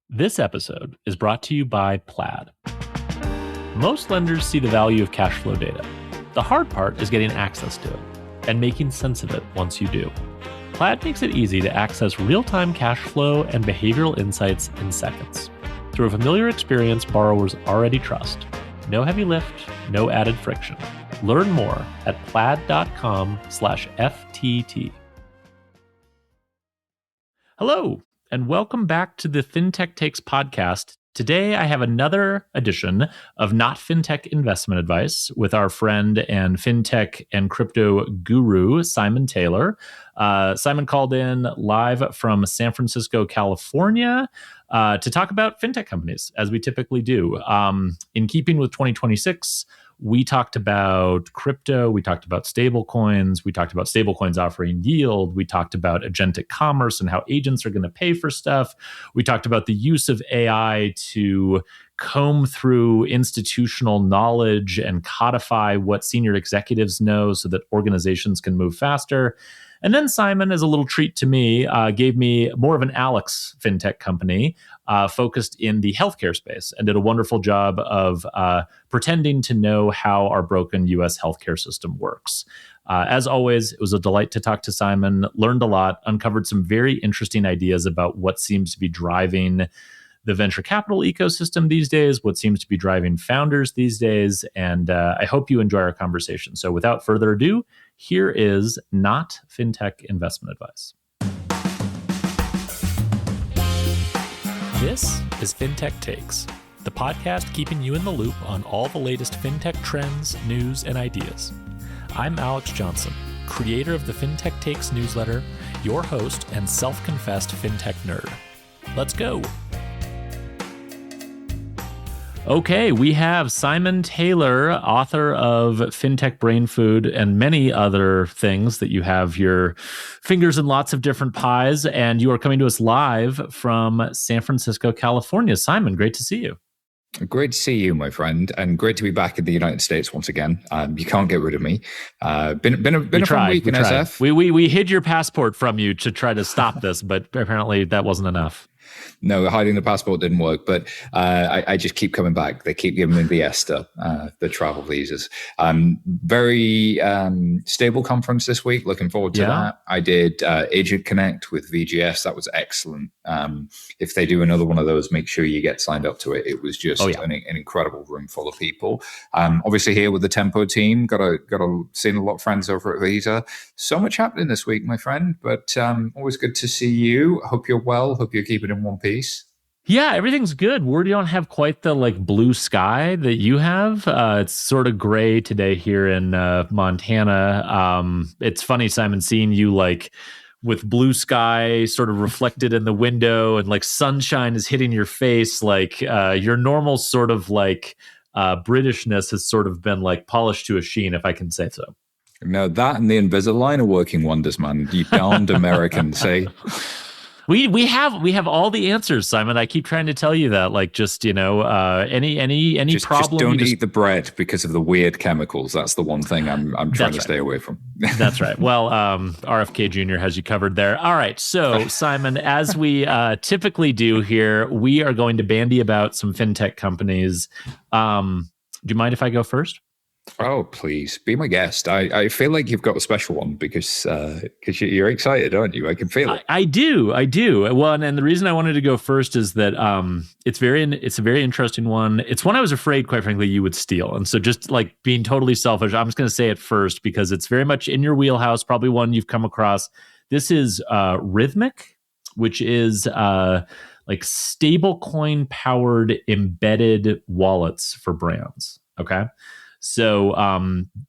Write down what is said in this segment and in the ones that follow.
This episode is brought to you by Plaid. Most lenders see the value of cash flow data. The hard part is getting access to it and making sense of it once you do. Plaid makes it easy to access real-time cash flow and behavioral insights in seconds through a familiar experience borrowers already trust. No heavy lift, no added friction. Learn more at plaid.com/FTT. Hello, and welcome back to the FinTech Takes podcast. Today, I have another edition of Not Fintech Investment Advice with our friend and FinTech and crypto guru, Simon Taylor. Simon called in live from San Francisco, California, to talk about FinTech companies, as we typically do. In keeping with 2026, we talked about crypto, we talked about stablecoins, we talked about stablecoins offering yield, we talked about agentic commerce and how agents are going to pay for stuff. We talked about the use of AI to comb through institutional knowledge and codify what senior executives know so that organizations can move faster. And then Simon, as a little treat to me, gave me more of an Alex fintech company focused in the healthcare space and did a wonderful job of pretending to know how our broken U.S. healthcare system works. As always, it was a delight to talk to Simon, learned a lot, uncovered some very interesting ideas about what seems to be driving the venture capital ecosystem these days, what seems to be driving founders these days, and I hope you enjoy our conversation. So without further ado, here is Not Fintech Investment Advice. This is FinTech Takes, the podcast keeping you in the loop on all the latest FinTech trends, news, and ideas. I'm Alex Johnson, creator of the FinTech Takes newsletter, your host and self-confessed FinTech nerd. Let's go. Okay, we have Simon Taylor, author of FinTech Brain Food and many other things that you have your fingers in lots of different pies, and you are coming to us live from San Francisco, California. Simon, great to see you. Great to see you, my friend, and great to be back in the United States once again. You can't get rid of me. Been a fun week in SF. We hid your passport from you to try to stop this, but apparently that wasn't enough. No, hiding the passport didn't work, but I just keep coming back. They keep giving me the ESTA, the travel visas. Very stable conference this week. Looking forward to that. I did Agent Connect with VGS. That was excellent. If they do another one of those, make sure you get signed up to it. It was just an incredible room full of people. Obviously here with the Tempo team, got seen a lot of friends over at Visa. So much happening this week, my friend, but always good to see you. Hope you're well. Hope you're keeping in one piece. Yeah, everything's good. We don't have quite the blue sky that you have. It's sort of gray today here in Montana. It's funny, Simon, seeing you with blue sky sort of reflected in the window and sunshine is hitting your face. Your normal sort of Britishness has sort of been polished to a sheen, if I can say so. No, that and the Invisalign are working wonders, man. You darned Americans, say. We have all the answers, Simon. I keep trying to tell you that, any problem. Just don't eat the bread because of the weird chemicals. That's the one thing I'm trying to stay away from. That's right. Well, RFK Jr. has you covered there. All right. So, Simon, as we typically do here, we are going to bandy about some fintech companies. Do you mind if I go first? Oh, please be my guest. I feel like you've got a special one because you're excited, aren't you? I can feel it. I do. Well, and the reason I wanted to go first is that it's a very interesting one. It's one I was afraid, quite frankly, you would steal. And so just being totally selfish, I'm just going to say it first because it's very much in your wheelhouse, probably one you've come across. This is Rhythmic, which is stablecoin-powered embedded wallets for brands. Okay. So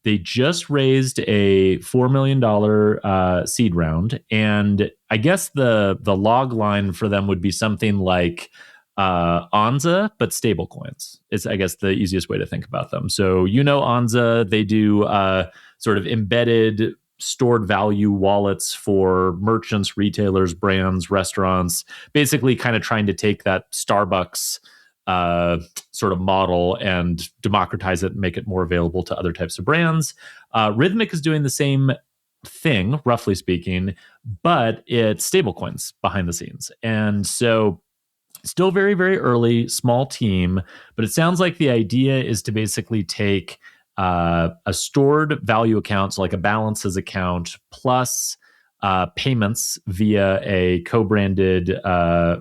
they just raised a $4 million seed round. And I guess the log line for them would be something like Ansa, but stablecoins is, I guess, the easiest way to think about them. So, Ansa, they do sort of embedded stored value wallets for merchants, retailers, brands, restaurants, basically kind of trying to take that Starbucks sort of model and democratize it and make it more available to other types of brands. Rhythmic is doing the same thing, roughly speaking, but it's stablecoins behind the scenes. And so Still very, very early, small team, but it sounds like the idea is to basically take a stored value account, so like a balances account, plus payments via a co-branded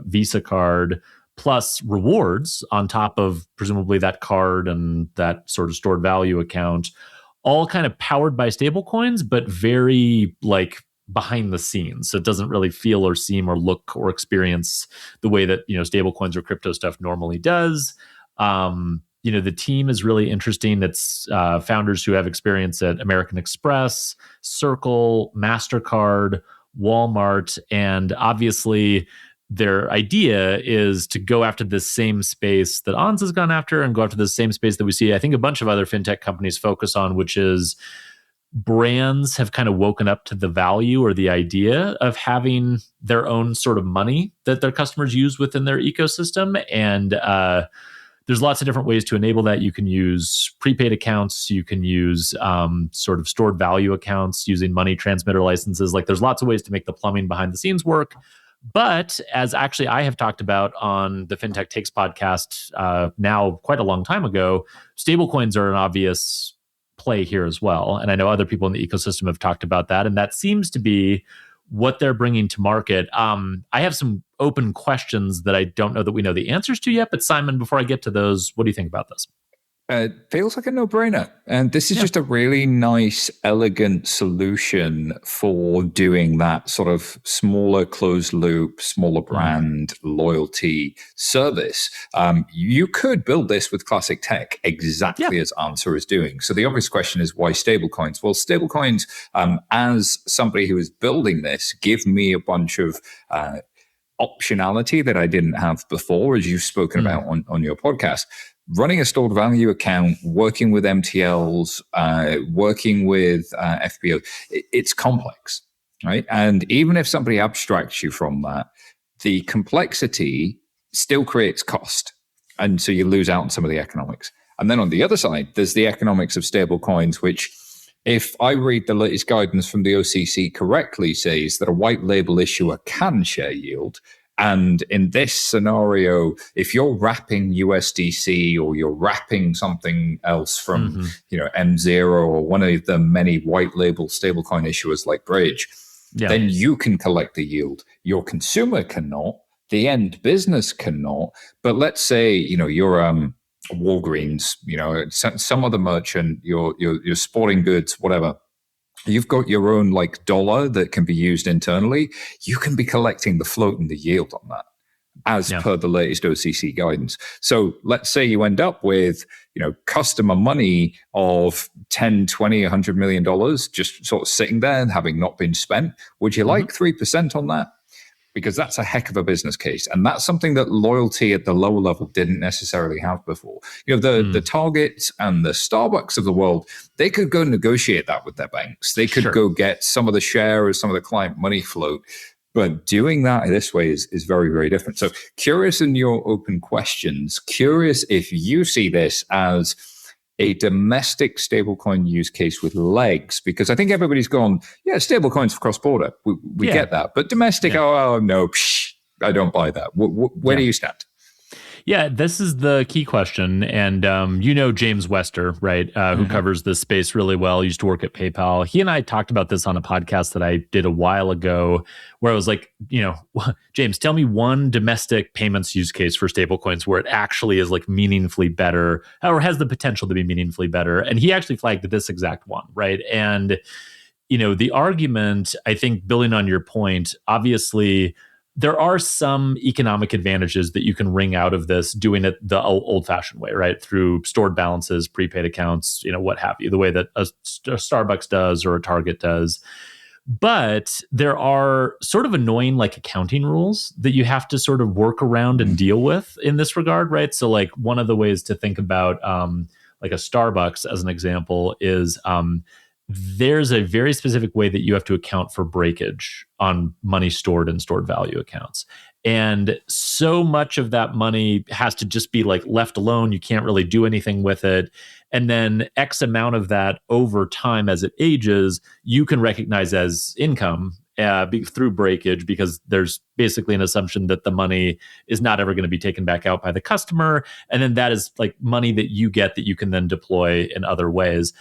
Visa card, plus rewards on top of presumably that card and that sort of stored value account, all kind of powered by stablecoins, but very like behind the scenes. So it doesn't really feel or seem or look or experience the way that, stablecoins or crypto stuff normally does. The team is really interesting. It's founders who have experience at American Express, Circle, MasterCard, Walmart, and obviously their idea is to go after the same space that Ansa's gone after and go after the same space that we see, I think, a bunch of other fintech companies focus on, which is brands have kind of woken up to the value or the idea of having their own sort of money that their customers use within their ecosystem. And there's lots of different ways to enable that. You can use prepaid accounts. You can use sort of stored value accounts using money transmitter licenses. Like there's lots of ways to make the plumbing behind the scenes work. But as actually I have talked about on the FinTech Takes podcast now quite a long time ago, stablecoins are an obvious play here as well. And I know other people in the ecosystem have talked about that. And that seems to be what they're bringing to market. I have some open questions that I don't know that we know the answers to yet. But Simon, before I get to those, what do you think about this? It feels like a no-brainer. And this is just a really nice, elegant solution for doing that sort of smaller closed loop, smaller brand loyalty service. You could build this with classic tech exactly as Ansa is doing. So the obvious question is, why stablecoins? Well, stablecoins, as somebody who is building this, give me a bunch of optionality that I didn't have before, as you've spoken about on your podcast. Running a stored value account, working with MTLs, working with FBO, it's complex, right? And even if somebody abstracts you from that, the complexity still creates cost. And so you lose out on some of the economics. And then on the other side, there's the economics of stablecoins, which, if I read the latest guidance from the OCC correctly, says that a white label issuer can share yield. And in this scenario, if you're wrapping USDC or you're wrapping something else from M0 or one of the many white label stablecoin issuers like Bridge, then you can collect the yield. Your consumer cannot, the end business cannot. But let's say you're Walgreens, some other merchant, you're sporting goods, whatever. You've got your own like dollar that can be used internally. You can be collecting the float and the yield on that as per the latest OCC guidance. So let's say you end up with, customer money of 10, 20, $100 million just sort of sitting there and having not been spent. Would you like 3% on that? Because that's a heck of a business case. And that's something that loyalty at the lower level didn't necessarily have before. The Targets and the Starbucks of the world, they could go negotiate that with their banks. They could go get some of the share or some of the client money float. But doing that this way is very, very different. So curious in your open questions, curious if you see this as a domestic stablecoin use case with legs, because I think everybody's gone, stablecoins for cross-border. We get that. But domestic, oh no, I don't buy that. Where do you stand? Yeah, this is the key question. And James Wester, right, who covers this space really well, used to work at PayPal. He and I talked about this on a podcast that I did a while ago, where I was like, James, tell me one domestic payments use case for stablecoins where it actually is like meaningfully better or has the potential to be meaningfully better. And he actually flagged this exact one, right? And, the argument, I think, building on your point, obviously, there are some economic advantages that you can wring out of this doing it the old-fashioned way, right? Through stored balances, prepaid accounts, what have you, the way that a Starbucks does or a Target does. But there are sort of annoying like accounting rules that you have to sort of work around and deal with in this regard, right? So like one of the ways to think about like a Starbucks as an example is there's a very specific way that you have to account for breakage on money stored in stored value accounts. And so much of that money has to just be like left alone. You can't really do anything with it. And then X amount of that over time as it ages, you can recognize as income through breakage, because there's basically an assumption that the money is not ever going to be taken back out by the customer. And then that is like money that you get that you can then deploy in other ways.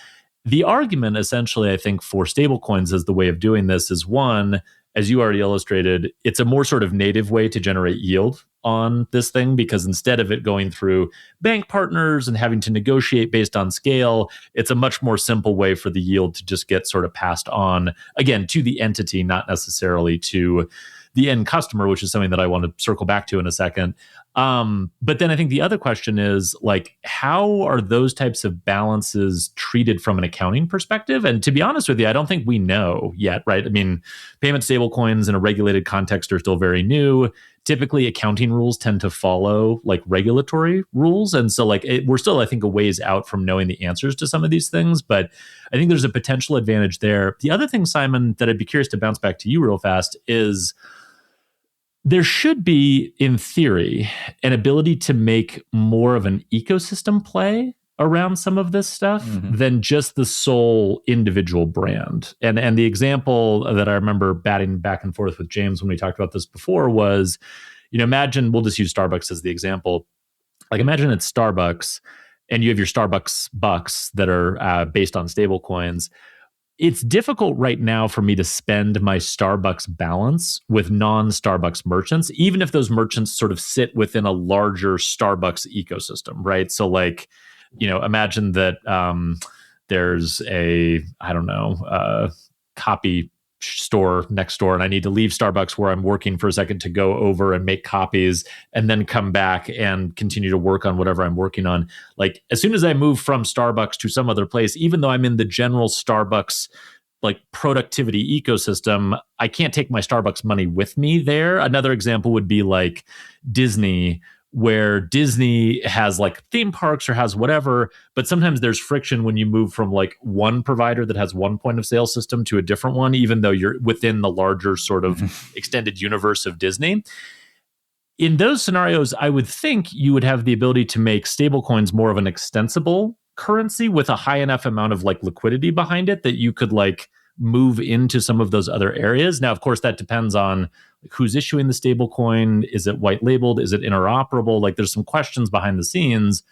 The argument essentially, I think, for stablecoins as the way of doing this is, one, as you already illustrated, it's a more sort of native way to generate yield on this thing, because instead of it going through bank partners and having to negotiate based on scale, it's a much more simple way for the yield to just get sort of passed on, again, to the entity, not necessarily to the end customer, which is something that I want to circle back to in a second. But then I think the other question is, like, how are those types of balances treated from an accounting perspective? And to be honest with you, I don't think we know yet, right? I mean, payment stablecoins in a regulated context are still very new. Typically, accounting rules tend to follow like regulatory rules. And so we're still, I think, a ways out from knowing the answers to some of these things. But I think there's a potential advantage there. The other thing, Simon, that I'd be curious to bounce back to you real fast is, there should be, in theory, an ability to make more of an ecosystem play around some of this stuff than just the sole individual brand. And the example that I remember batting back and forth with James when we talked about this before was, imagine, we'll just use Starbucks as the example. Like, imagine it's Starbucks and you have your Starbucks bucks that are based on stable coins. It's difficult right now for me to spend my Starbucks balance with non-Starbucks merchants, even if those merchants sort of sit within a larger Starbucks ecosystem, right? So imagine that there's a copy store next door, and I need to leave Starbucks where I'm working for a second to go over and make copies and then come back and continue to work on whatever I'm working on. Like, as soon as I move from Starbucks to some other place, even though I'm in the general Starbucks like productivity ecosystem, I can't take my Starbucks money with me there. Another example would be like Disney, where Disney has like theme parks or has whatever, but sometimes there's friction when you move from like one provider that has one point of sale system to a different one, even though you're within the larger sort of extended universe of Disney. In those scenarios, I would think you would have the ability to make stablecoins more of an extensible currency with a high enough amount of like liquidity behind it that you could like move into some of those other areas. Now, of course, that depends on who's issuing the stablecoin. Is it white labeled? Is it interoperable? Like, there's some questions behind the scenes.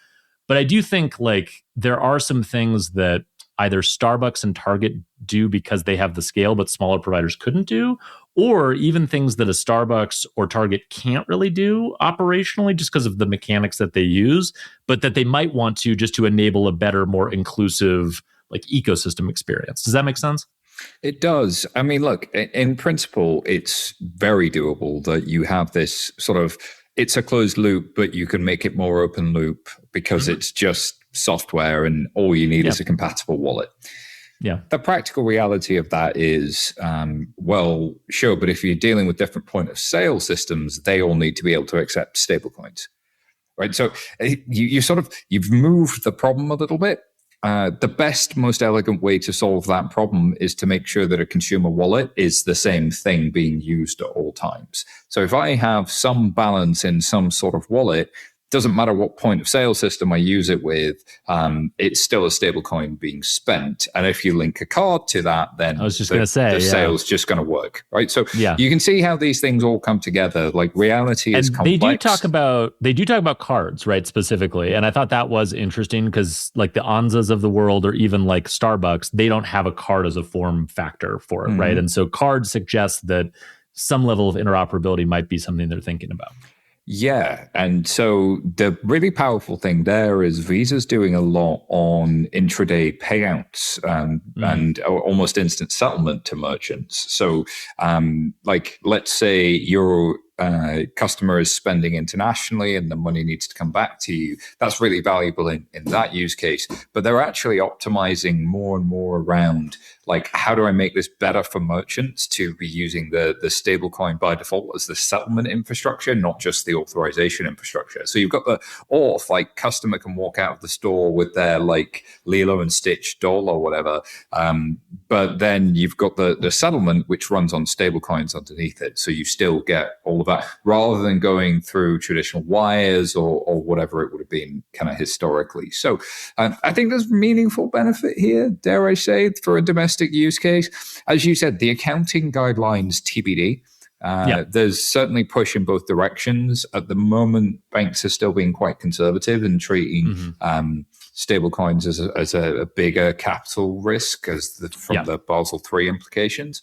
But I do think like there are some things that either Starbucks and Target do because they have the scale, but smaller providers couldn't do, or even things that a Starbucks or Target can't really do operationally just because of the mechanics that they use, but that they might want to just to enable a better, more inclusive like ecosystem experience. Does that make sense? It does. I mean, look, in principle, it's very doable that you have this sort of, it's a closed loop, but you can make it more open loop because it's just software and all you need is a compatible wallet. Yeah. The practical reality of that is, well, sure, but if you're dealing with different point of sale systems, they all need to be able to accept stablecoins, right? So you've moved the problem a little bit. The best, most elegant way to solve that problem is to make sure that a consumer wallet is the same thing being used at all times. So if I have some balance in some sort of wallet, doesn't matter what point of sale system I use it with, it's still a stablecoin being spent. And if you link a card to that, then I was just going to say, the sale's just going to work, right? So you can see how these things all come together. Like, reality is complex. They do talk about cards, right, specifically. And I thought that was interesting because like the Ansas of the world, or even like Starbucks, they don't have a card as a form factor for it, right? And so cards suggest that some level of interoperability might be something they're thinking about. Yeah. And so the really powerful thing there is Visa's doing a lot on intraday payouts and almost instant settlement to merchants. So like, let's say your customer is spending internationally and the money needs to come back to you. That's really valuable in that use case. But they're actually optimizing more and more around, like, how do I make this better for merchants to be using the stablecoin by default as the settlement infrastructure, not just the authorization infrastructure. So you've got the auth, like, customer can walk out of the store with their like Lilo and Stitch doll or whatever. But then you've got the settlement, which runs on stablecoins underneath it. So you still get all of that, rather than going through traditional wires or whatever it would have been kind of historically. So I think there's meaningful benefit here, dare I say, for a domestic use case. As you said, the accounting guidelines TBD. There's certainly push in both directions. At the moment, banks are still being quite conservative and treating stablecoins as a bigger capital risk from the Basel III implications.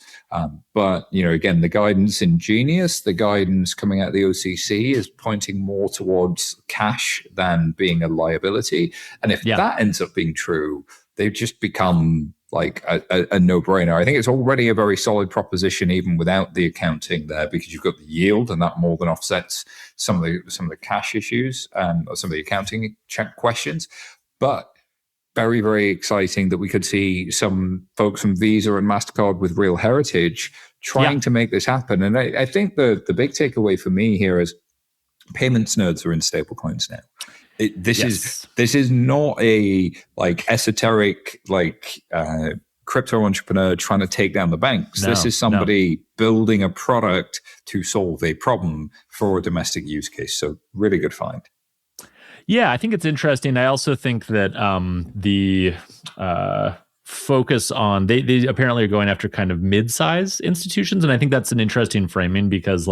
But, again, the guidance in Genius, the guidance coming out of the OCC is pointing more towards cash than being a liability. And if that ends up being true, they've just become like a no-brainer. I think it's already a very solid proposition even without the accounting there, because you've got the yield and that more than offsets some of the cash issues or some of the accounting check questions. But very, very exciting that we could see some folks from Visa and MasterCard with real heritage trying to make this happen. And I think the big takeaway for me here is payments nerds are in stablecoins now. This is not a esoteric crypto entrepreneur trying to take down the banks. This is somebody building a product to solve a problem for a domestic use case. So really good find. Yeah, I think it's interesting. I also think that the focus on they apparently are going after kind of mid-size institutions, and I think that's an interesting framing because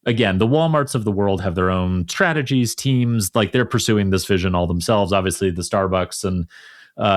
again, the Walmarts of the world have their own strategies, teams, they're pursuing this vision all themselves. Obviously, the Starbucks and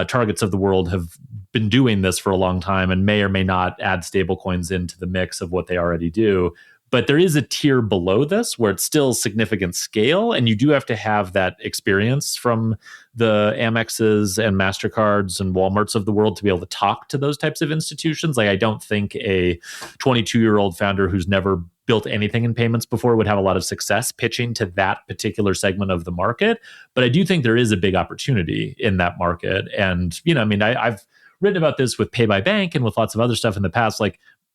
Targets of the world have been doing this for a long time and may or may not add stablecoins into the mix of what they already do. But there is a tier below this where it's still significant scale, and you do have to have that experience from the Amexes and MasterCards and Walmarts of the world to be able to talk to those types of institutions. I don't think a 22-year-old founder who's never built anything in payments before would have a lot of success pitching to that particular segment of the market. But I do think there is a big opportunity in that market. And, I've written about this with Pay by Bank and with lots of other stuff in the past.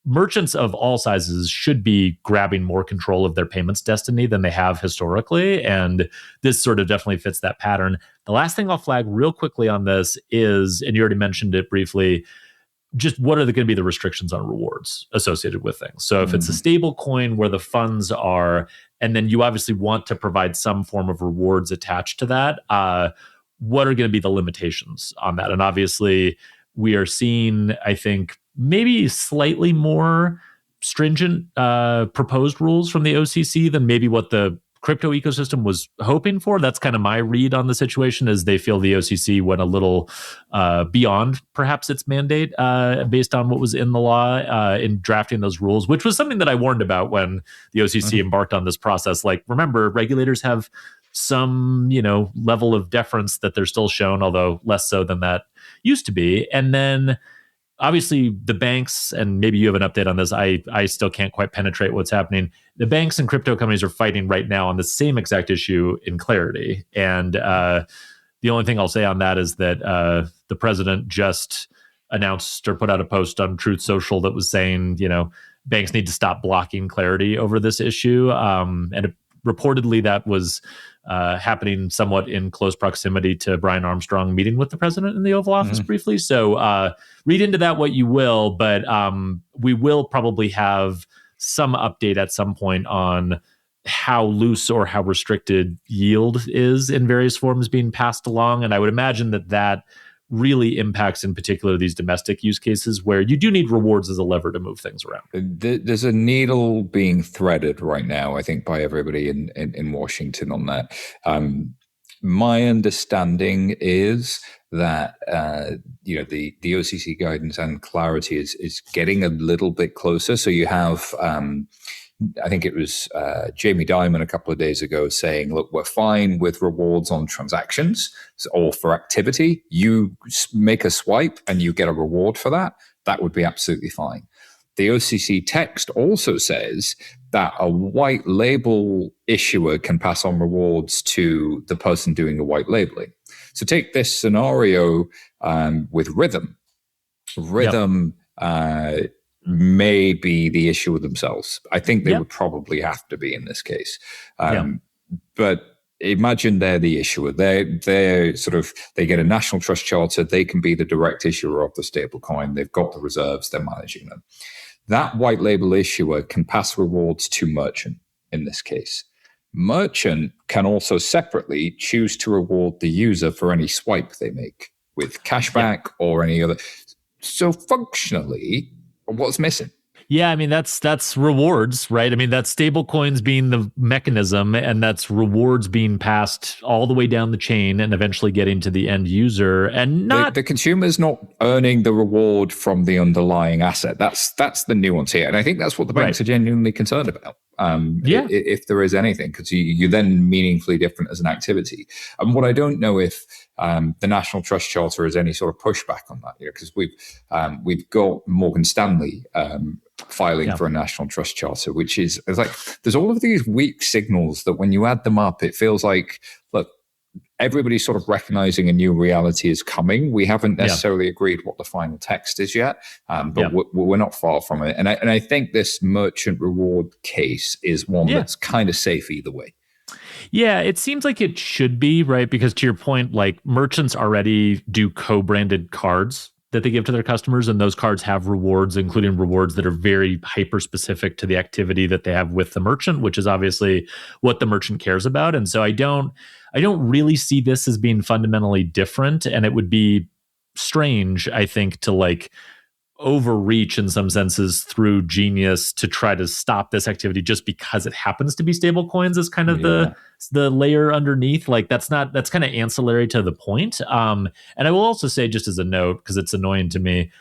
Merchants of all sizes should be grabbing more control of their payments destiny than they have historically. And this sort of definitely fits that pattern. The last thing I'll flag real quickly on this is, and you already mentioned it briefly, just what are going to be the restrictions on rewards associated with things? So if it's a stable coin where the funds are, and then you obviously want to provide some form of rewards attached to that, what are going to be the limitations on that? And obviously we are seeing, I think, maybe slightly more stringent proposed rules from the OCC than maybe what the crypto ecosystem was hoping for. That's kind of my read on the situation, is they feel the OCC went a little beyond perhaps its mandate based on what was in the law in drafting those rules, which was something that I warned about when the OCC embarked on this process. Remember, regulators have some, level of deference that they're still shown, although less so than that used to be. And then obviously the banks, and maybe you have an update on this, I still can't quite penetrate what's happening. The banks and crypto companies are fighting right now on the same exact issue in clarity. And the only thing I'll say on that is that the president just announced or put out a post on Truth Social that was saying, banks need to stop blocking clarity over this issue. And reportedly that was happening somewhat in close proximity to Brian Armstrong meeting with the president in the Oval Office briefly. So read into that what you will, but we will probably have some update at some point on how loose or how restricted yield is in various forms being passed along. And I would imagine that really impacts in particular these domestic use cases where you do need rewards as a lever to move things around. There's a needle being threaded right now, I think, by everybody in Washington on that. My understanding is that the OCC guidance and clarity is getting a little bit closer. So you have I think it was Jamie Dimon a couple of days ago saying, look, we're fine with rewards on transactions or for activity. You make a swipe and you get a reward for that. That would be absolutely fine. The OCC text also says that a white label issuer can pass on rewards to the person doing the white labeling. So take this scenario with Rhythm. Rhythm may be the issuer themselves. I think they would probably have to be in this case. But imagine they're the issuer. They're they get a national trust charter. They can be the direct issuer of the stablecoin. They've got the reserves. They're managing them. That white label issuer can pass rewards to merchant. in this case. Merchant can also separately choose to reward the user for any swipe they make with cashback or any other. So functionally, what's missing? Yeah, I mean that's rewards, right? I mean that's stablecoins being the mechanism, and that's rewards being passed all the way down the chain and eventually getting to the end user, and not the consumer's not earning the reward from the underlying asset. That's the nuance here, and I think that's what the banks are genuinely concerned about. If there is anything, because you're then meaningfully different as an activity. And what I don't know if the National Trust Charter has any sort of pushback on that here, because we've got Morgan Stanley filing for a National Trust Charter, which is like there's all of these weak signals that when you add them up, it feels like, look, everybody's sort of recognizing a new reality is coming. We haven't necessarily agreed what the final text is yet, but we're not far from it. And I think this merchant reward case is one that's kind of safe either way. Yeah, it seems like it should be, right? Because to your point, like merchants already do co-branded cards that they give to their customers, and those cards have rewards, including rewards that are very hyper specific to the activity that they have with the merchant, which is obviously what the merchant cares about. And so I don't really see this as being fundamentally different, and it would be strange, I think, to like overreach in some senses through genius to try to stop this activity just because it happens to be stable coins is kind of the layer underneath. Like that's kind of ancillary to the point. And I will also say, just as a note, because it's annoying to me,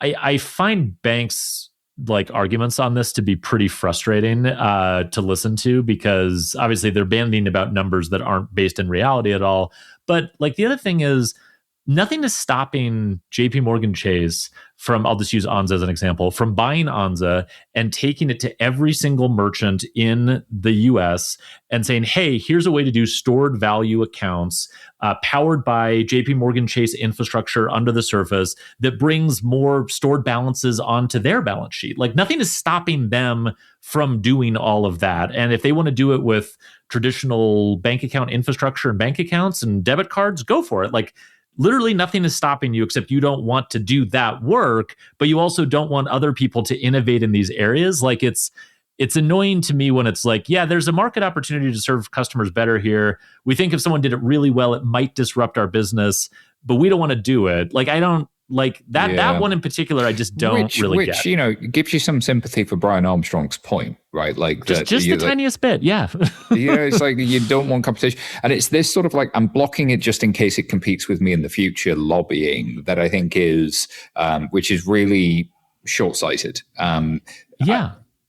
I find banks like arguments on this to be pretty frustrating to listen to, because obviously they're bandying about numbers that aren't based in reality at all. But like the other thing is, nothing is stopping JP Morgan Chase from, I'll just use Ansa as an example, from buying Ansa and taking it to every single merchant in the US and saying, hey, here's a way to do stored value accounts powered by JP Morgan Chase infrastructure under the surface that brings more stored balances onto their balance sheet. Like nothing is stopping them from doing all of that. And if they want to do it with traditional bank account infrastructure and bank accounts and debit cards, go for it. Like literally nothing is stopping you, except you don't want to do that work, but you also don't want other people to innovate in these areas. Like it's annoying to me when it's like, yeah, there's a market opportunity to serve customers better here. We think if someone did it really well, it might disrupt our business, but we don't want to do it. Like, I don't like that. That one in particular, I just don't really get. Which, you know, gives you some sympathy for Brian Armstrong's point, right? Like just the tiniest bit. Yeah. It's like you don't want competition. And it's this sort of like, I'm blocking it just in case it competes with me in the future lobbying that I think is, which is really short-sighted. And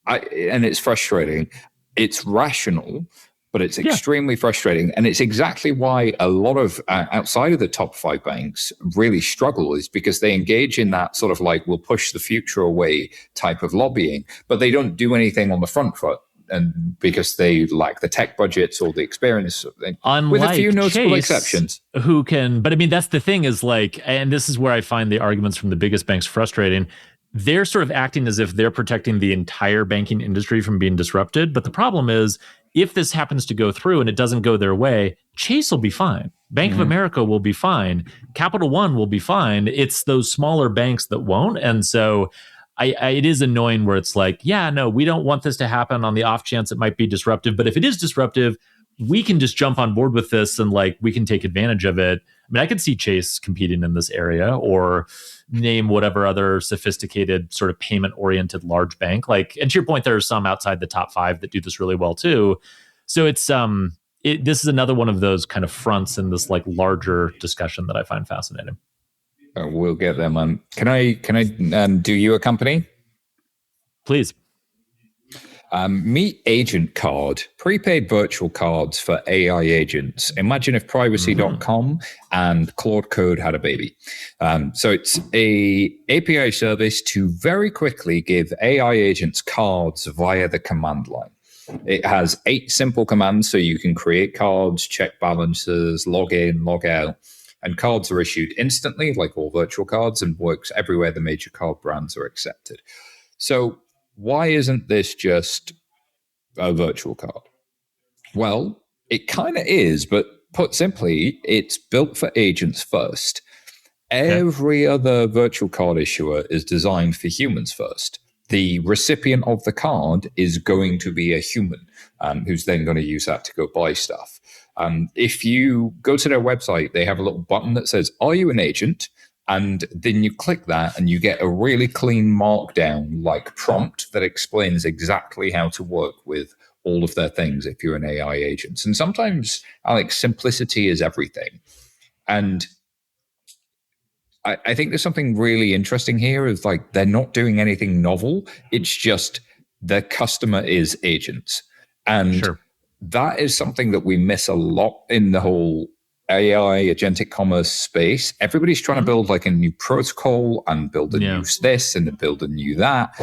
it's frustrating. It's rational, but it's extremely frustrating. And it's exactly why a lot of outside of the top 5 banks really struggle, is because they engage in that sort of like, we'll push the future away type of lobbying, but they don't do anything on the front foot. And because they lack the tech budgets or the experience, unlike with a few notable Chase, exceptions. Who can, but I mean, that's the thing is like, and this is where I find the arguments from the biggest banks frustrating. They're sort of acting as if they're protecting the entire banking industry from being disrupted. But the problem is, if this happens to go through and it doesn't go their way, Chase will be fine. Bank of America will be fine. Capital One will be fine. It's those smaller banks that won't. And so it is annoying where it's like, yeah, no, we don't want this to happen on the off chance it might be disruptive. But if it is disruptive, we can just jump on board with this and like we can take advantage of it. I mean, I could see Chase competing in this area, or name whatever other sophisticated sort of payment oriented large bank. Like, and to your point, there are some outside the top 5 that do this really well too. So it's this is another one of those kind of fronts in this like larger discussion that I find fascinating. We'll get there, man. Can I do you a company? Please. Meet AgentCard, prepaid virtual cards for AI agents. Imagine if privacy.com and Claude Code had a baby. So it's a API service to very quickly give AI agents cards via the command line. It has 8 simple commands, so you can create cards, check balances, log in, log out. And cards are issued instantly, like all virtual cards, and works everywhere the major card brands are accepted. So why isn't this just a virtual card? Well, it kind of is, but put simply, it's built for agents first. Every other virtual card issuer is designed for humans first. the recipient of the card is going to be a human who's then going to use that to go buy stuff. If you go to their website, they have a little button that says, "Are you an agent?" And then you click that and you get a really clean markdown like prompt that explains exactly how to work with all of their things if you're an AI agent. And sometimes, Alex, simplicity is everything. And I think there's something really interesting here is like they're not doing anything novel. It's just their customer is agents. And that is something that we miss a lot in the whole AI, agentic commerce space. Everybody's trying to build like a new protocol and build a new this and build a new that.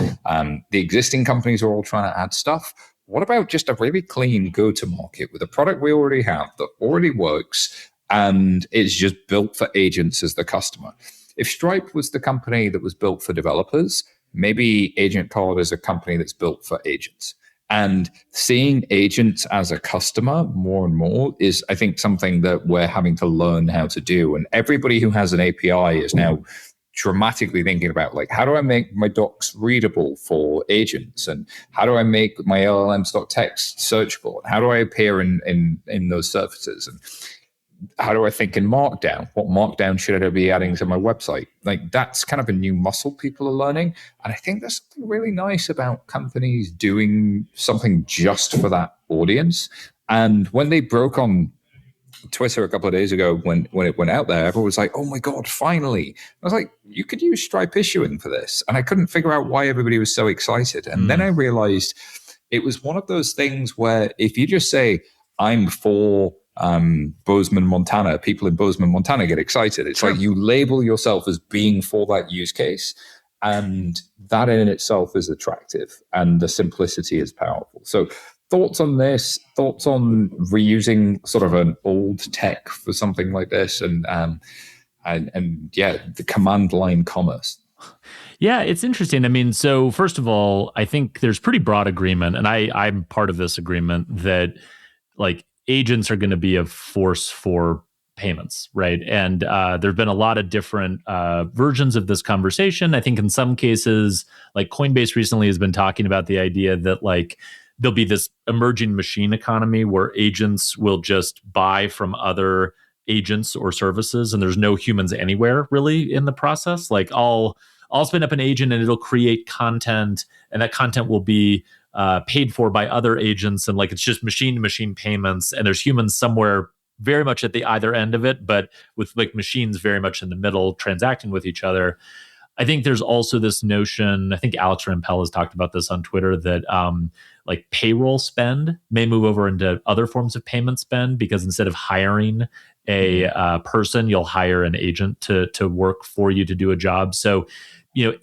The existing companies are all trying to add stuff. What about just a really clean go-to-market with a product we already have that already works and it's just built for agents as the customer? If Stripe was the company that was built for developers, maybe AgentCard is a company that's built for agents. And seeing agents as a customer more and more is, I think, something that we're having to learn how to do. And everybody who has an API is now dramatically thinking about, like, how do I make my docs readable for agents? And how do I make my LLMs.txt searchable? And how do I appear in those surfaces? And how do I think in Markdown? What Markdown should I be adding to my website? Like, that's kind of a new muscle people are learning. And I think there's something really nice about companies doing something just for that audience. And when they broke on Twitter a couple of days ago, when it went out there, everyone was like, "Oh my God, finally." I was like, you could use Stripe issuing for this. And I couldn't figure out why everybody was so excited. And then I realized it was one of those things where if you just say, "I'm for Bozeman, Montana," people in Bozeman, Montana get excited. It's like you label yourself as being for that use case, and that in itself is attractive, and the simplicity is powerful. So thoughts on this, thoughts on reusing sort of an old tech for something like this, and the command line commerce. Yeah, it's interesting. I mean, so first of all, I think there's pretty broad agreement, and I'm part of this agreement, that like agents are going to be a force for payments, right? And there have been a lot of different versions of this conversation. I think in some cases, like Coinbase recently has been talking about the idea that like there'll be this emerging machine economy where agents will just buy from other agents or services, and there's no humans anywhere really in the process. Like I'll spin up an agent and it'll create content, and that content will be paid for by other agents, and like it's just machine to machine payments, and there's humans somewhere very much at the either end of it, but with like machines very much in the middle transacting with each other. I think there's also this notion, I think Alex Rampell has talked about this on Twitter, that like payroll spend may move over into other forms of payment spend, because instead of hiring a person, you'll hire an agent to work for you to do a job. So,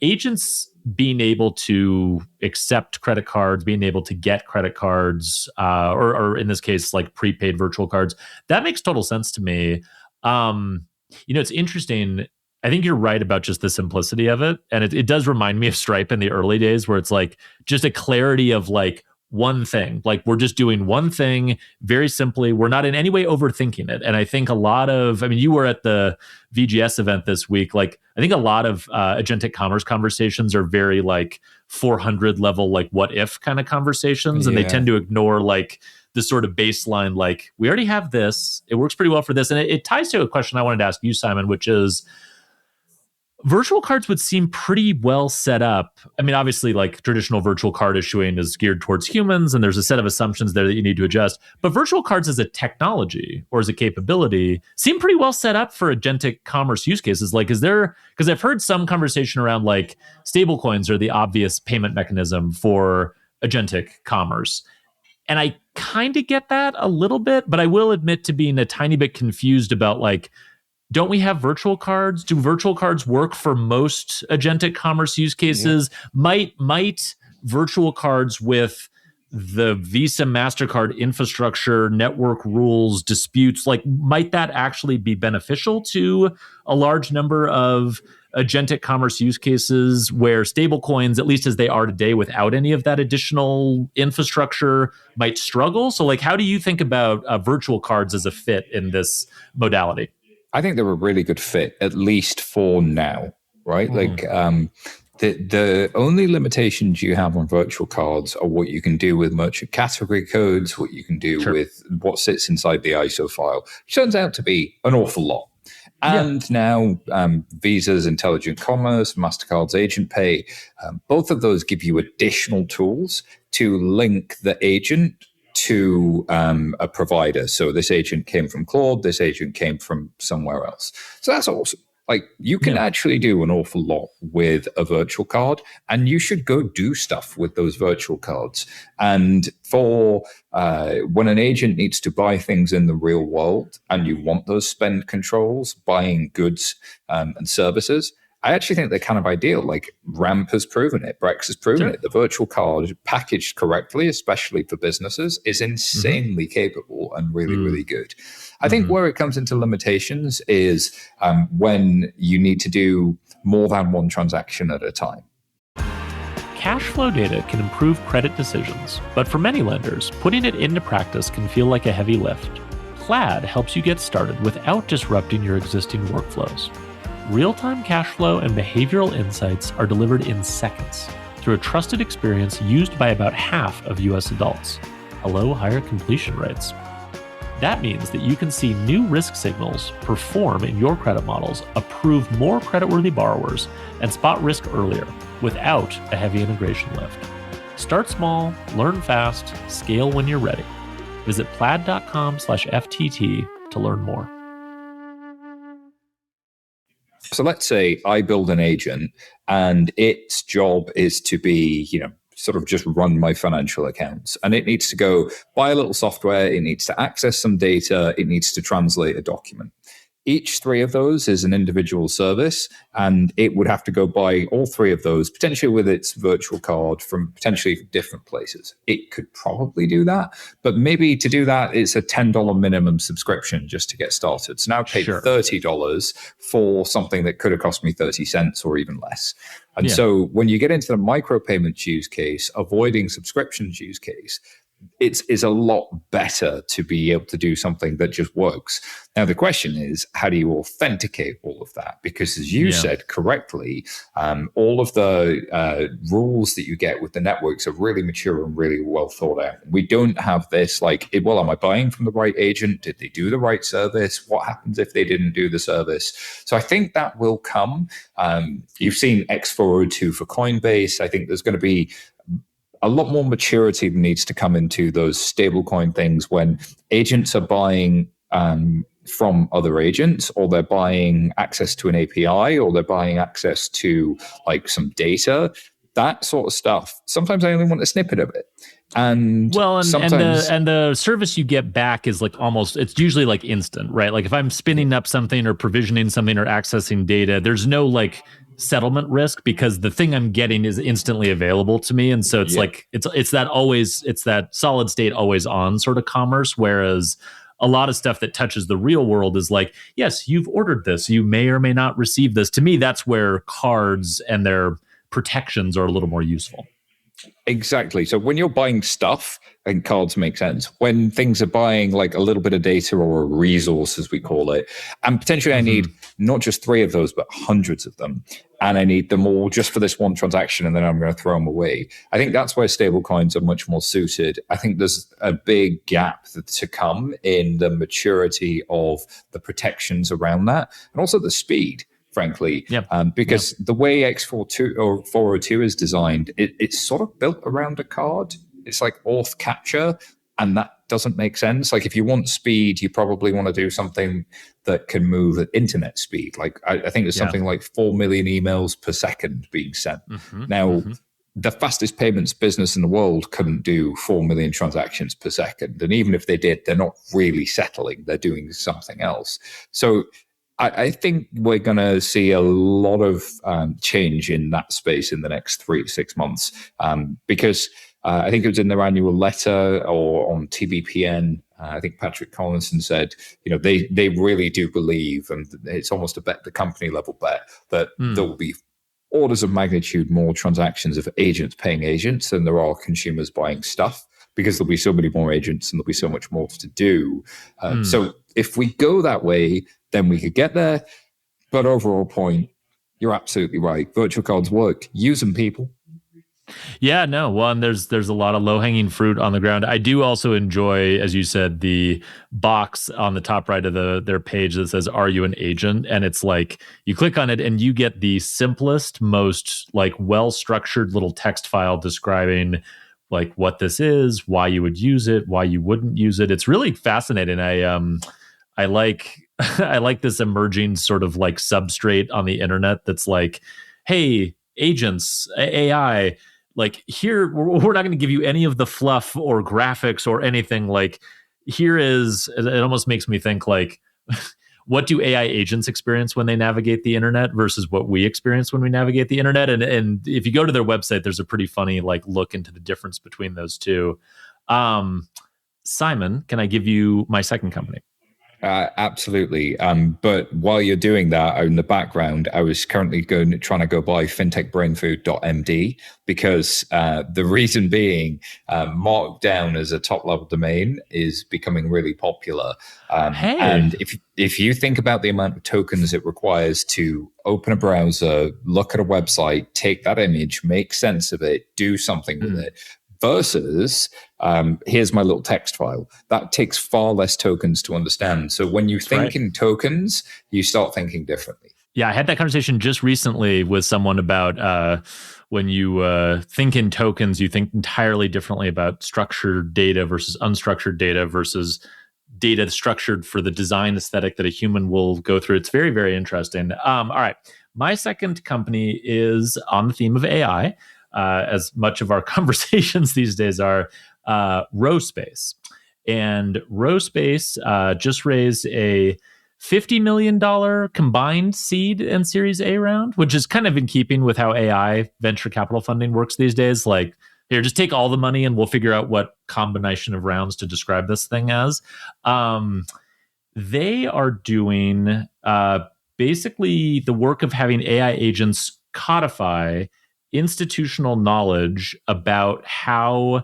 agents being able to accept credit cards, being able to get credit cards, or in this case, like prepaid virtual cards, that makes total sense to me. It's interesting. I think you're right about just the simplicity of it. And it does remind me of Stripe in the early days, where it's like just a clarity of like one thing. Like we're just doing one thing very simply. We're not in any way overthinking it. And I think you were at the VGS event this week. Like I think a lot of agentic commerce conversations are very like 400 level, like what if kind of conversations. And they tend to ignore like this sort of baseline, like we already have this, it works pretty well for this. And it ties to a question I wanted to ask you, Simon, which is, virtual cards would seem pretty well set up. I mean, obviously, like traditional virtual card issuing is geared towards humans, and there's a set of assumptions there that you need to adjust. But virtual cards as a technology or as a capability seem pretty well set up for agentic commerce use cases. Like, because I've heard some conversation around like stablecoins are the obvious payment mechanism for agentic commerce. And I kind of get that a little bit, but I will admit to being a tiny bit confused about like, don't we have virtual cards? Do virtual cards work for most agentic commerce use cases? Yeah. Might virtual cards with the Visa, MasterCard infrastructure, network rules, disputes, like might that actually be beneficial to a large number of agentic commerce use cases where stablecoins, at least as they are today, without any of that additional infrastructure, might struggle? So like, how do you think about virtual cards as a fit in this modality? I think they're a really good fit, at least for now, right? Like The only limitations you have on virtual cards are what you can do with merchant category codes, what you can do with what sits inside the ISO file, which turns out to be an awful lot. And now Visa's Intelligent Commerce, MasterCard's Agent Pay, both of those give you additional tools to link the agent to a provider. So this agent came from Claude, this agent came from somewhere else. So that's awesome. Like you can actually do an awful lot with a virtual card, and you should go do stuff with those virtual cards. And for when an agent needs to buy things in the real world and you want those spend controls, buying goods and services, I actually think they're kind of ideal. Like Ramp has proven it, Brex has proven it. The virtual card packaged correctly, especially for businesses, is insanely capable and really, really good. I think where it comes into limitations is when you need to do more than one transaction at a time. Cash flow data can improve credit decisions, but for many lenders, putting it into practice can feel like a heavy lift. Plaid helps you get started without disrupting your existing workflows. Real-time cash flow and behavioral insights are delivered in seconds through a trusted experience used by about half of US adults. Hello, higher completion rates. That means that you can see new risk signals perform in your credit models, approve more creditworthy borrowers, and spot risk earlier without a heavy integration lift. Start small, learn fast, scale when you're ready. Visit plaid.com/FTT to learn more. So let's say I build an agent and its job is to be, sort of just run my financial accounts. And it needs to go buy a little software. It needs to access some data. It needs to translate a document. Each three of those is an individual service, and it would have to go buy all three of those, potentially with its virtual card from potentially different places. It could probably do that, but maybe to do that, it's a $10 minimum subscription just to get started. So now I paid $30 for something that could have cost me 30 cents or even less. And so when you get into the micropayments use case, avoiding subscriptions use case, it's a lot better to be able to do something that just works. Now, the question is, how do you authenticate all of that? Because as you said correctly, all of the rules that you get with the networks are really mature and really well thought out. We don't have this like, well, am I buying from the right agent? Did they do the right service? What happens if they didn't do the service? So I think that will come. You've seen X402 for Coinbase. I think there's going to be a lot more maturity needs to come into those stablecoin things when agents are buying from other agents, or they're buying access to an API, or they're buying access to like some data, that sort of stuff. Sometimes I only want a snippet of it. And the service you get back is like almost, it's usually like instant, right? Like if I'm spinning up something or provisioning something or accessing data, there's no like settlement risk because the thing I'm getting is instantly available to me. And so it's like, it's that solid state always on sort of commerce. Whereas a lot of stuff that touches the real world is like, yes, you've ordered this, you may or may not receive this. To me, that's where cards and their protections are a little more useful. Exactly. So when you're buying stuff, and cards make sense. When things are buying like a little bit of data or a resource, as we call it, and potentially I need not just 3 of those, but hundreds of them. And I need them all just for this one transaction, and then I'm going to throw them away. I think that's where stablecoins are much more suited. I think there's a big gap to come in the maturity of the protections around that, and also the speed. Frankly, because the way X42 or 402 is designed, it's sort of built around a card. It's like auth capture, and that doesn't make sense. Like if you want speed, you probably want to do something that can move at internet speed. Like I think there's something like 4 million emails per second being sent. Now, the fastest payments business in the world couldn't do 4 million transactions per second. And even if they did, they're not really settling. They're doing something else. So I think we're going to see a lot of change in that space in the next 3 to 6 months because I think it was in their annual letter or on TBPN. I think Patrick Collinson said, they really do believe, and it's almost a bet, the company level bet, that there will be orders of magnitude more transactions of agents paying agents than there are consumers buying stuff, because there'll be so many more agents and there'll be so much more to do. So if we go that way, then we could get there. But overall point, You're absolutely right. Virtual cards work. Use them, people. Yeah, no. Well, and there's a lot of low hanging fruit on the ground. I do also enjoy, as you said, the box on the top right of their page that says "Are you an agent?" And it's like you click on it and you get the simplest, most like well structured little text file describing like what this is, why you would use it, why you wouldn't use it. It's really fascinating. I like I like this emerging sort of like substrate on the internet that's like, hey, agents, AI, like here we're not going to give you any of the fluff or graphics or anything. Like here is, it almost makes me think like, what do AI agents experience when they navigate the internet versus what we experience when we navigate the internet? And if you go to their website, there's a pretty funny like look into the difference between those two. Simon, can I give you my second company? Absolutely. But while you're doing that, in the background, I was currently trying to go buy fintechbrainfood.md because the reason being, marked down as a top level domain is becoming really popular. Hey. And if you think about the amount of tokens it requires to open a browser, look at a website, take that image, make sense of it, do something with it, versus here's my little text file. That takes far less tokens to understand. So when you think in tokens, you start thinking differently. Yeah, I had that conversation just recently with someone about when you think in tokens, you think entirely differently about structured data versus unstructured data versus data structured for the design aesthetic that a human will go through. It's very, very interesting. All right. My second company is on the theme of AI. As much of our conversations these days are, Rowspace. And Rowspace just raised a $50 million combined seed and Series A round, which is kind of in keeping with how AI venture capital funding works these days. Like, here, just take all the money and we'll figure out what combination of rounds to describe this thing as. They are doing basically the work of having AI agents codify institutional knowledge about how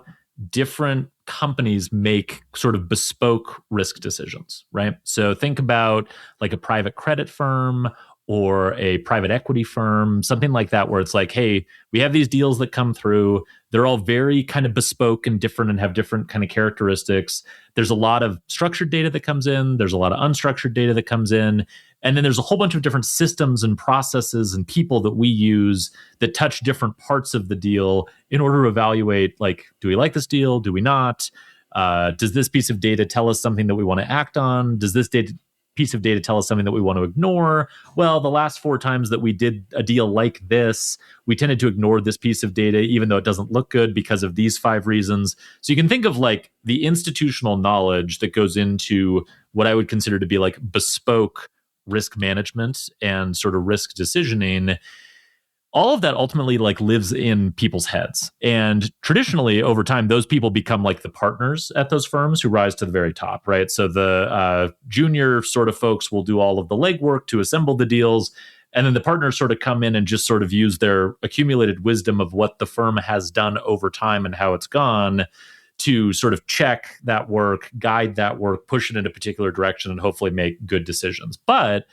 different companies make sort of bespoke risk decisions, right? So think about like a private credit firm or a private equity firm, something like that, where it's like, hey, we have these deals that come through. They're all very kind of bespoke and different and have different kind of characteristics. There's a lot of structured data that comes in. There's a lot of unstructured data that comes in. And then there's a whole bunch of different systems and processes and people that we use that touch different parts of the deal in order to evaluate, like, do we like this deal? Do we not? Does this piece of data tell us something that we want to act on? Does this piece of data tell us something that we want to ignore? Well, the last 4 times that we did a deal like this, we tended to ignore this piece of data, even though it doesn't look good because of these 5 reasons. So you can think of like the institutional knowledge that goes into what I would consider to be like bespoke risk management and sort of risk decisioning. All of that ultimately like lives in people's heads. And traditionally over time, those people become like the partners at those firms who rise to the very top, right? So the junior sort of folks will do all of the legwork to assemble the deals. And then the partners sort of come in and just sort of use their accumulated wisdom of what the firm has done over time and how it's gone to sort of check that work, guide that work, push it in a particular direction, and hopefully make good decisions. But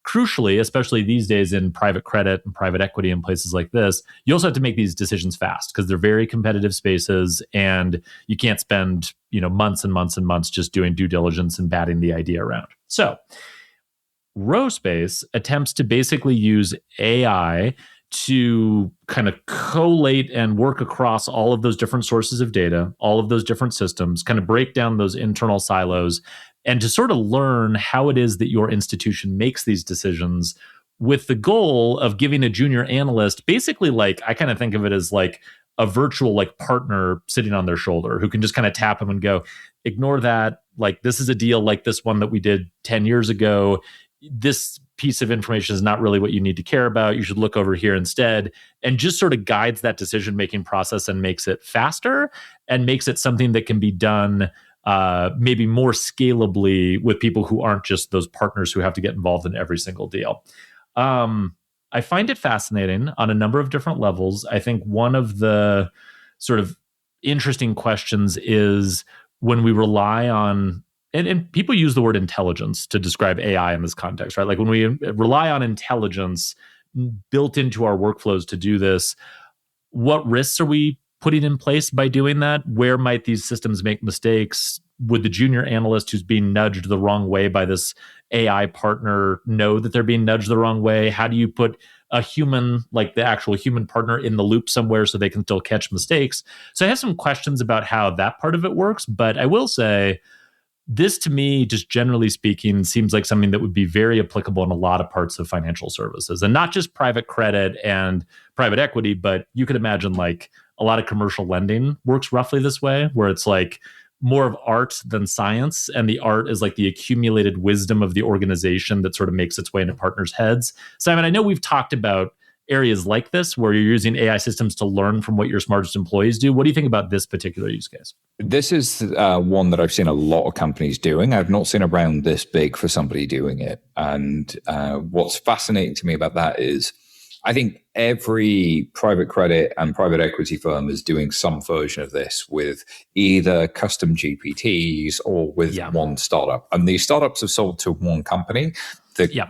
crucially, especially these days in private credit and private equity and places like this, you also have to make these decisions fast because they're very competitive spaces, and you can't spend, months and months and months just doing due diligence and batting the idea around. So Rowspace attempts to basically use AI to kind of collate and work across all of those different sources of data, all of those different systems, kind of break down those internal silos, and to sort of learn how it is that your institution makes these decisions, with the goal of giving a junior analyst basically, like, I kind of think of it as like a virtual like partner sitting on their shoulder who can just kind of tap them and go, ignore that. Like, this is a deal like this one that we did 10 years ago. This piece of information is not really what you need to care about. You should look over here instead, and just sort of guides that decision-making process and makes it faster and makes it something that can be done maybe more scalably with people who aren't just those partners who have to get involved in every single deal. I find it fascinating on a number of different levels. I think one of the sort of interesting questions is when we rely on, and people use the word intelligence to describe AI in this context, right? Like when we rely on intelligence, built into our workflows to do this. What risks are we putting in place by doing that? Where might these systems make mistakes? Would the junior analyst who's being nudged the wrong way by this AI partner know that they're being nudged the wrong way? How do you put a human, like the actual human partner, in the loop somewhere so they can still catch mistakes? So I have some questions about how that part of it works, but I will say this, to me, just generally speaking, seems like something that would be very applicable in a lot of parts of financial services, and not just private credit and private equity, but you could imagine like a lot of commercial lending works roughly this way, where it's like more of art than science, and the art is like the accumulated wisdom of the organization that sort of makes its way into partners' heads. Simon, I know we've talked about areas like this where you're using AI systems to learn from what your smartest employees do. What do you think about this particular use case? This is one that I've seen a lot of companies doing. I've not seen around this big for somebody doing it. And what's fascinating to me about that is I think every private credit and private equity firm is doing some version of this with either custom GPTs or with one startup. And these startups have sold to one company.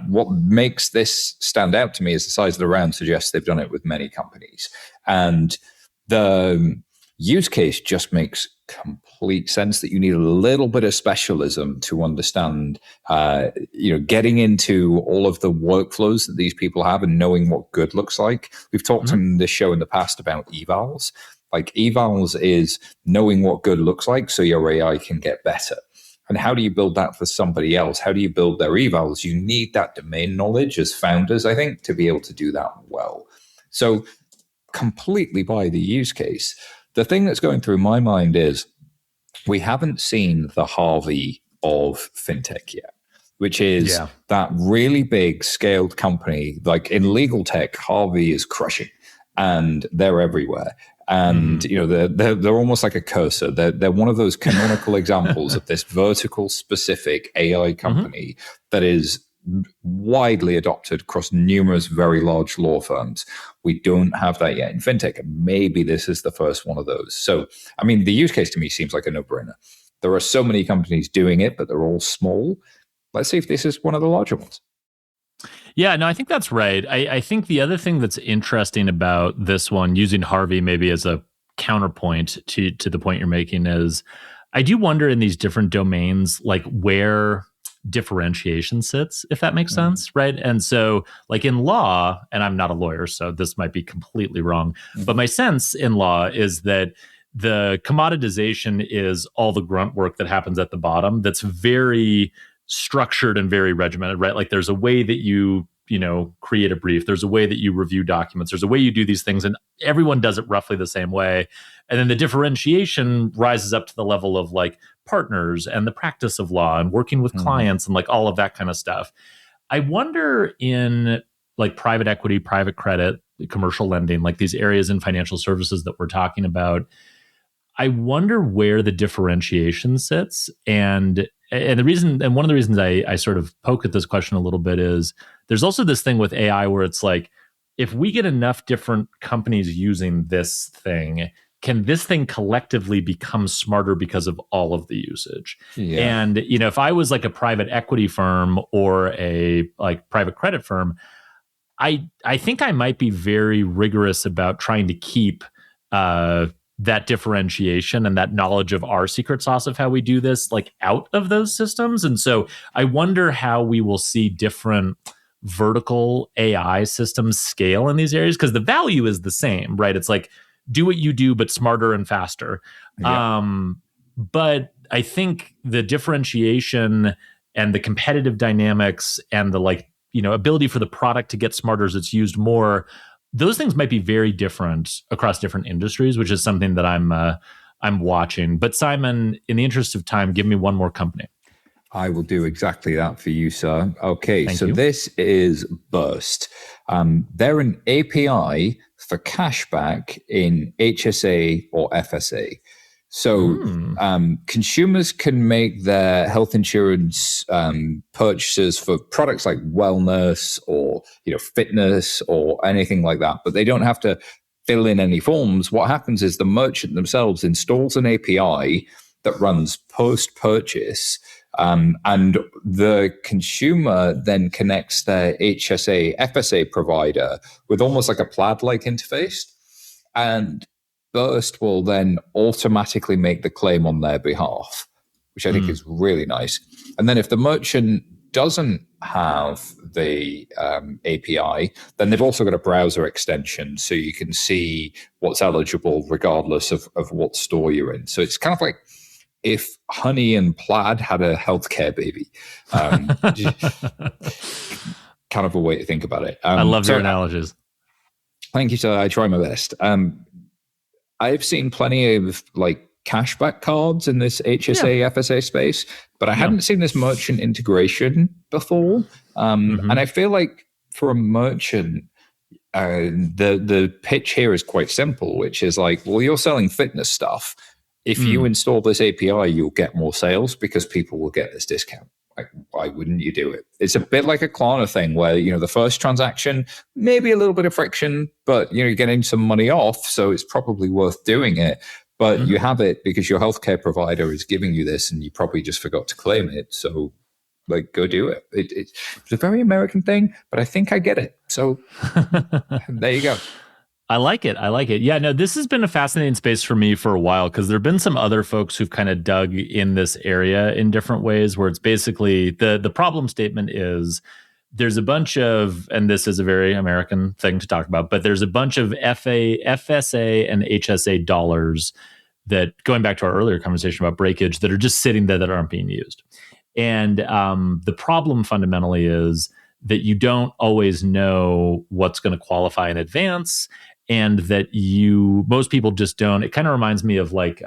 What makes this stand out to me is the size of the round suggests they've done it with many companies. And the use case just makes complete sense that you need a little bit of specialism to understand, getting into all of the workflows that these people have and knowing what good looks like. We've talked on this show in the past about evals. Like evals is knowing what good looks like so your AI can get better. And how do you build that for somebody else? How do you build their evals? You need that domain knowledge as founders, I think, to be able to do that well. So completely buy the use case. The thing that's going through my mind is we haven't seen the Harvey of fintech yet, which is that really big scaled company. Like in legal tech, Harvey is crushing and they're everywhere. And they're almost like a cursor. They're one of those canonical examples of this vertical specific AI company that is widely adopted across numerous very large law firms. We don't have that yet in fintech. Maybe this is the first one of those. So, I mean, the use case to me seems like a no-brainer. There are so many companies doing it, but they're all small. Let's see if this is one of the larger ones. Yeah, no, I think that's right. I think the other thing that's interesting about this one, using Harvey maybe as a counterpoint to the point you're making, is I do wonder in these different domains, like where differentiation sits, if that makes sense, right? And so like in law, and I'm not a lawyer, so this might be completely wrong, but my sense in law is that the commoditization is all the grunt work that happens at the bottom that's very structured and very regimented, right? Like there's a way that you create a brief. There's a way that you review documents. There's a way you do these things, and everyone does it roughly the same way. And then the differentiation rises up to the level of like partners and the practice of law and working with clients and like all of that kind of stuff. I wonder in like private equity, private credit, commercial lending, like these areas in financial services that we're talking about, I wonder where the differentiation sits. And one of the reasons I sort of poke at this question a little bit is there's also this thing with AI where it's like, if we get enough different companies using this thing, can this thing collectively become smarter because of all of the usage? Yeah. And, if I was like a private equity firm or a like private credit firm, I think I might be very rigorous about trying to keep that differentiation and that knowledge of our secret sauce of how we do this, like out of those systems. And so I wonder how we will see different vertical AI systems scale in these areas, because the value is the same, right? It's like, do what you do, but smarter and faster. Yeah. But I think the differentiation and the competitive dynamics and the ability for the product to get smarter as it's used more, those things might be very different across different industries, which is something that I'm watching. But Simon, in the interest of time, give me one more company. I will do exactly that for you, sir. Okay, Thank so you. This is Burst. They're an API for cashback in HSA or FSA. So consumers can make their health insurance purchases for products like wellness or fitness or anything like that, but they don't have to fill in any forms. What happens is the merchant themselves installs an API that runs post-purchase And the consumer then connects their HSA, FSA provider with almost like a plaid-like interface. And Burst will then automatically make the claim on their behalf, which I think is really nice. And then if the merchant doesn't have the API, then they've also got a browser extension so you can see what's eligible regardless of what store you're in. So it's kind of like if Honey and Plaid had a healthcare baby. Kind of a way to think about it. I love your analogies. Thank you, sir. I try my best. I've seen plenty of like cashback cards in this HSA, FSA space, but I hadn't seen this merchant integration before. And I feel like for a merchant, the pitch here is quite simple, which is like, well, you're selling fitness stuff. If you install this API, you'll get more sales because people will get this discount. Like, why wouldn't you do it? It's a bit like a Klarna thing where, the first transaction, maybe a little bit of friction, but, you're getting some money off. So it's probably worth doing it. But you have it because your healthcare provider is giving you this and you probably just forgot to claim it. So like, go do it. It's a very American thing, but I think I get it. So there you go. I like it. Yeah, no, this has been a fascinating space for me for a while because there have been some other folks who've kind of dug in this area in different ways where it's basically the problem statement is there's a bunch of, and this is a very American thing to talk about, but there's a bunch of FSA and HSA dollars that, going back to our earlier conversation about breakage, that are just sitting there that aren't being used. And the problem fundamentally is that you don't always know what's going to qualify in advance, and that most people just don't. It kind of reminds me of like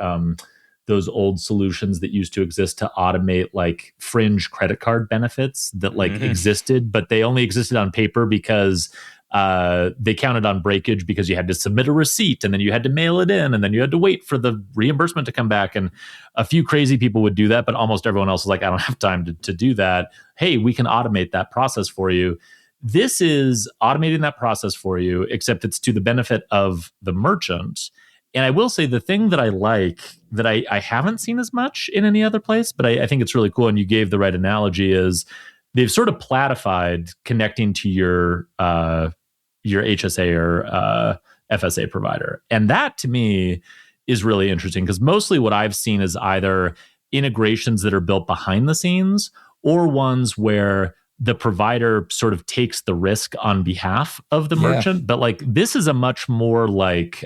those old solutions that used to exist to automate like fringe credit card benefits that like existed, but they only existed on paper because they counted on breakage because you had to submit a receipt and then you had to mail it in and then you had to wait for the reimbursement to come back. And a few crazy people would do that, but almost everyone else was like, I don't have time to do that. Hey, we can automate that process for you. This is automating that process for you, except it's to the benefit of the merchant. And I will say the thing that I like that I haven't seen as much in any other place, but I think it's really cool, and you gave the right analogy, is they've sort of platified connecting to your HSA or FSA provider. And that to me is really interesting because mostly what I've seen is either integrations that are built behind the scenes or ones where the provider sort of takes the risk on behalf of the merchant. But like this is a much more like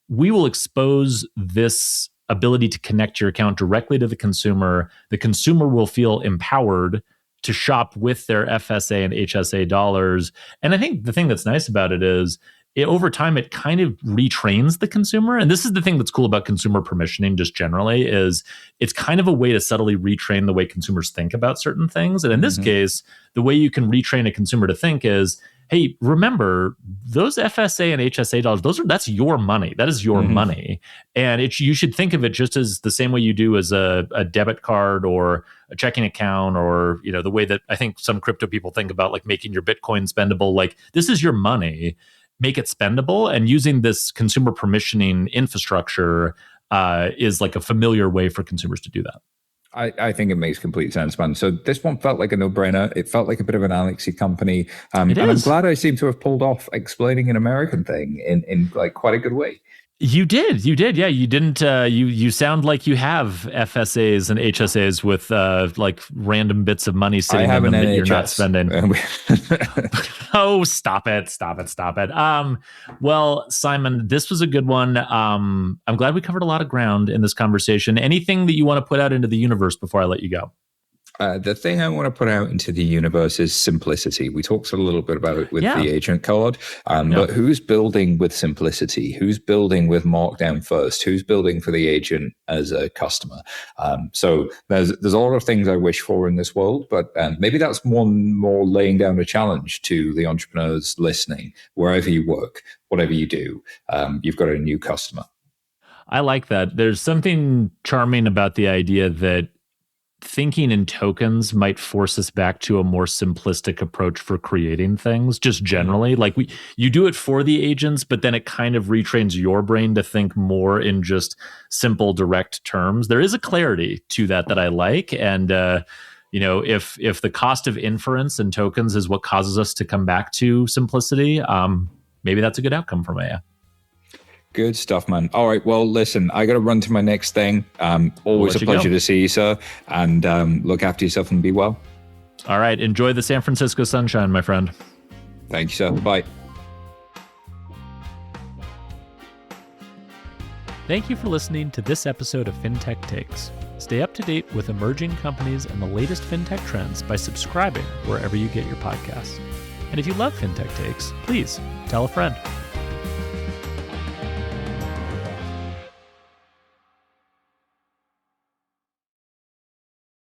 we will expose this ability to connect your account directly to the consumer. The consumer will feel empowered to shop with their FSA and HSA dollars. And I think the thing that's nice about it is over time, it kind of retrains the consumer. And this is the thing that's cool about consumer permissioning just generally is it's kind of a way to subtly retrain the way consumers think about certain things. And in this case, the way you can retrain a consumer to think is, hey, remember, those FSA and HSA dollars, that's your money. That is your money. And you should think of it just as the same way you do as a debit card or a checking account, or the way that I think some crypto people think about like making your Bitcoin spendable. Like, this is your money. Make it spendable, and using this consumer permissioning infrastructure is like a familiar way for consumers to do that. I think it makes complete sense, man. So this one felt like a no-brainer. It felt like a bit of an Alexy company. And I'm glad I seem to have pulled off explaining an American thing in like quite a good way. You did. Yeah, you didn't. You sound like you have FSAs and HSAs with like random bits of money sitting in them that you're not spending. Oh, stop it. Well, Simon, this was a good one. I'm glad we covered a lot of ground in this conversation. Anything that you want to put out into the universe before I let you go? The thing I want to put out into the universe is simplicity. We talked a little bit about it with the AgentCard, but who's building with simplicity? Who's building with markdown first? Who's building for the agent as a customer? So there's a lot of things I wish for in this world, but maybe that's one more laying down a challenge to the entrepreneurs listening. Wherever you work, whatever you do, you've got a new customer. I like that. There's something charming about the idea that thinking in tokens might force us back to a more simplistic approach for creating things, just generally. Like you do it for the agents, but then it kind of retrains your brain to think more in just simple, direct terms. There is a clarity to that I like. And, if the cost of inference and tokens is what causes us to come back to simplicity, maybe that's a good outcome for Maya. Good stuff, man. All right. Well, listen, I got to run to my next thing. Always a pleasure to see you, sir. And look after yourself and be well. All right. Enjoy the San Francisco sunshine, my friend. Thank you, sir. Bye. Thank you for listening to this episode of FinTech Takes. Stay up to date with emerging companies and the latest FinTech trends by subscribing wherever you get your podcasts. And if you love FinTech Takes, please tell a friend.